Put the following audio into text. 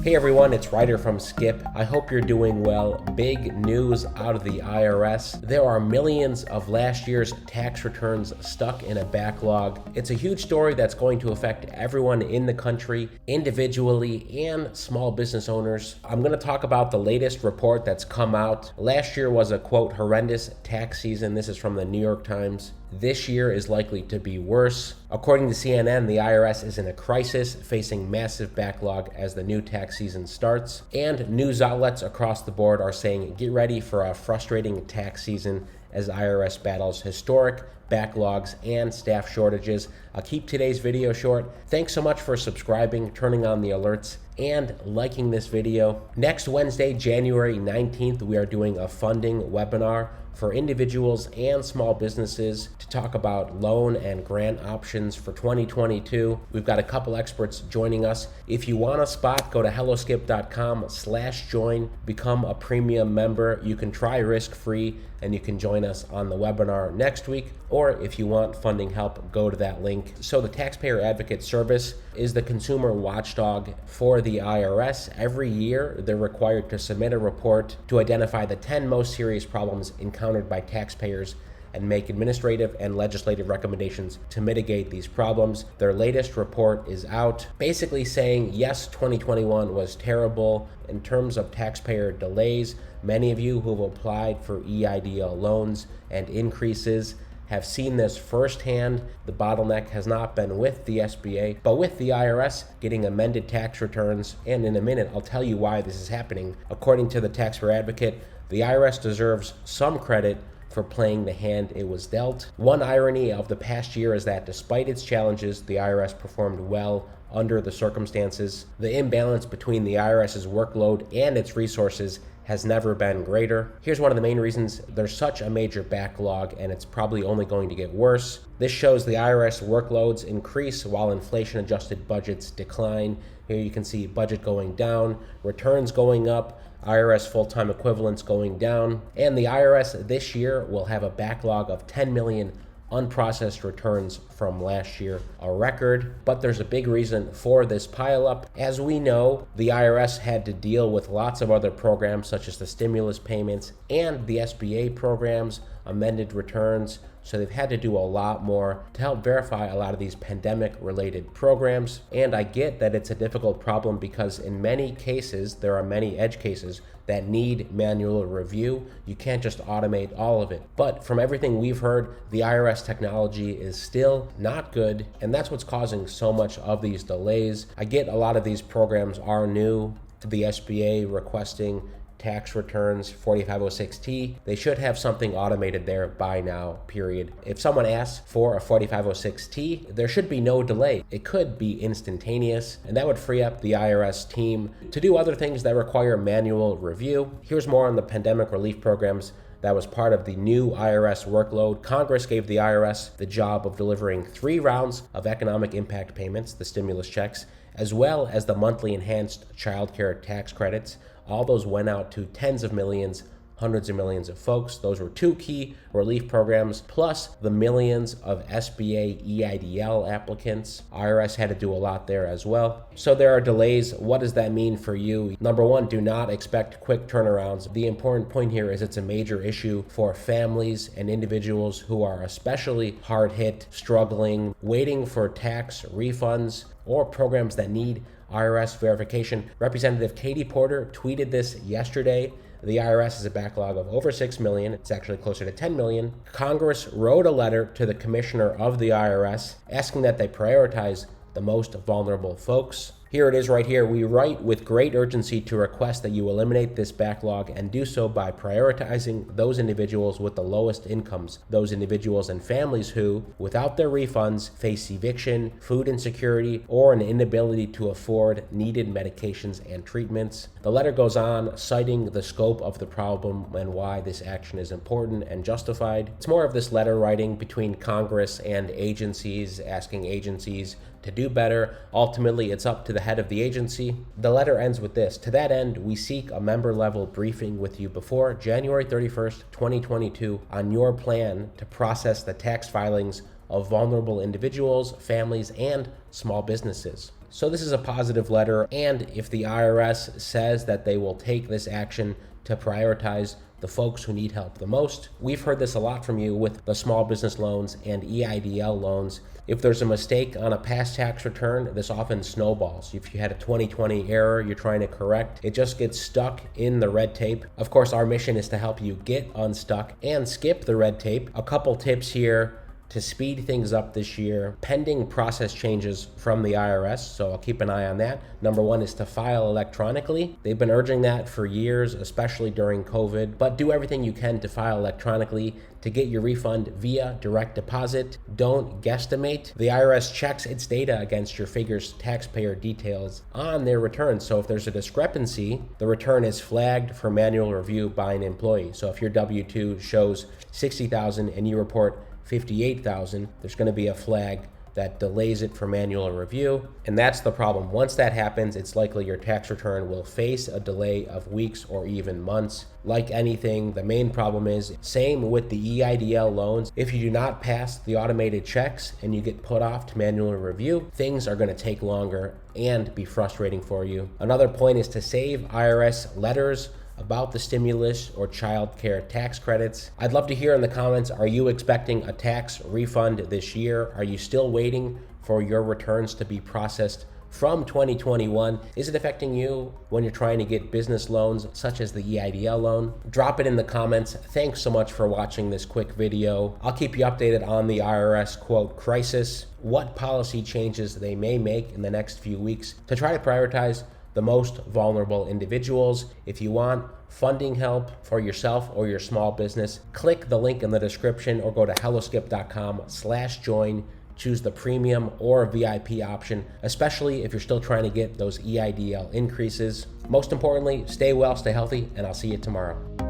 Hey everyone, it's Ryder from Skip. I hope you're doing well. Big news out of the IRS. There are millions of last year's tax returns stuck in a backlog. It's a huge story that's going to affect everyone in the country, individually and small business owners. I'm going to talk about the latest report that's come out. Last year was a quote horrendous tax season. This is from the New York Times. This year is likely to be worse. According to CNN, the IRS is in a crisis, facing massive backlog as the new tax season starts. And news outlets across the board are saying get ready for a frustrating tax season as IRS battles historic backlogs and staff shortages. I'll keep today's video short. Thanks so much for subscribing, turning on the alerts, and liking this video. Next Wednesday, January 19th, we are doing a funding webinar for individuals and small businesses to talk about loan and grant options for 2022. We've got a couple experts joining us. If you want a spot, go to helloskip.com/join, become a premium member. You can try risk-free and you can join us on the webinar next week. Or if you want funding help, go to that link. So the Taxpayer Advocate Service is the consumer watchdog for the IRS. Every year, they're required to submit a report to identify the 10 most serious problems encountered by taxpayers and make administrative and legislative recommendations to mitigate these problems. Their latest report is out, basically saying, yes, 2021 was terrible in terms of taxpayer delays. Many of you who have applied for EIDL loans and increases have seen this firsthand. The bottleneck has not been with the SBA, but with the IRS getting amended tax returns. And in a minute, I'll tell you why this is happening. According to the Taxpayer Advocate, the IRS deserves some credit for playing the hand it was dealt. One irony of the past year is that despite its challenges, the IRS performed well under the circumstances. The imbalance between the IRS's workload and its resources has never been greater. Here's one of the main reasons there's such a major backlog, and it's probably only going to get worse. This shows the IRS workloads increase while inflation-adjusted budgets decline. Here you can see budget going down, returns going up, IRS full-time equivalents going down, and the IRS this year will have a backlog of 10 million unprocessed returns from last year, a record. But there's a big reason for this pileup. As we know, the IRS had to deal with lots of other programs such as the stimulus payments and the SBA programs, amended returns. So they've had to do a lot more to help verify a lot of these pandemic-related programs. And I get that it's a difficult problem because in many cases, there are many edge cases that need manual review. You can't just automate all of it. But from everything we've heard, the IRS technology is still not good, and that's what's causing so much of these delays. I get a lot of these programs are new to the SBA requesting tax returns, 4506T. They should have something automated there by now, period. If someone asks for a 4506T, there should be no delay. It could be instantaneous, and that would free up the IRS team to do other things that require manual review. Here's more on the pandemic relief programs that was part of the new IRS workload. Congress gave the IRS the job of delivering 3 rounds of economic impact payments, the stimulus checks, as well as the monthly enhanced child care tax credits. All those went out to tens of millions, hundreds of millions of folks. Those were 2 key relief programs, plus the millions of SBA EIDL applicants. IRS had to do a lot there as well. So there are delays. What does that mean for you? Number one, do not expect quick turnarounds. The important point here is it's a major issue for families and individuals who are especially hard hit, struggling, waiting for tax refunds or programs that need IRS verification. Representative Katie Porter tweeted this yesterday. The IRS has a backlog of over 6 million. It's actually closer to 10 million. Congress wrote a letter to the commissioner of the IRS asking that they prioritize the most vulnerable folks. Here it is right here. We write with great urgency to request that you eliminate this backlog and do so by prioritizing those individuals with the lowest incomes, those individuals and families who, without their refunds, face eviction, food insecurity, or an inability to afford needed medications and treatments. The letter goes on, citing the scope of the problem and why this action is important and justified. It's more of this letter writing between Congress and agencies, asking agencies to do better. Ultimately, it's up to the head of the agency. The letter ends with this: to that end, we seek a member-level briefing with you before January 31st, 2022 on your plan to process the tax filings of vulnerable individuals, families, and small businesses. So this is a positive letter, and if the IRS says that they will take this action to prioritize the folks who need help the most. We've heard this a lot from you with the small business loans and EIDL loans. If there's a mistake on a past tax return, this often snowballs. If you had a 2020 error you're trying to correct, it just gets stuck in the red tape. Of course, our mission is to help you get unstuck and skip the red tape. A couple tips here to speed things up this year, pending process changes from the IRS, so I'll keep an eye on that. Number one is to file electronically. They've been urging that for years, especially during COVID, but do everything you can to file electronically to get your refund via direct deposit. Don't guesstimate. The IRS checks its data against your figure's taxpayer details on their returns, so if there's a discrepancy, the return is flagged for manual review by an employee. So if your W-2 shows $60,000 and you report $58,000, there's going to be a flag that delays it for manual review. And that's the problem. Once that happens, it's likely your tax return will face a delay of weeks or even months. Like anything, the main problem is, same with the EIDL loans. If you do not pass the automated checks and you get put off to manual review, things are going to take longer and be frustrating for you. Another point is to save IRS letters about the stimulus or child care tax credits. I'd love to hear in the comments, are you expecting a tax refund this year? Are you still waiting for your returns to be processed from 2021? Is it affecting you when you're trying to get business loans such as the EIDL loan? Drop it in the comments. Thanks so much for watching this quick video. I'll keep you updated on the IRS quote crisis, what policy changes they may make in the next few weeks to try to prioritize the most vulnerable individuals. If you want funding help for yourself or your small business, click the link in the description or go to helloskip.com/join. Choose the premium or VIP option, especially if you're still trying to get those EIDL increases. Most importantly, stay well, stay healthy, and I'll see you tomorrow.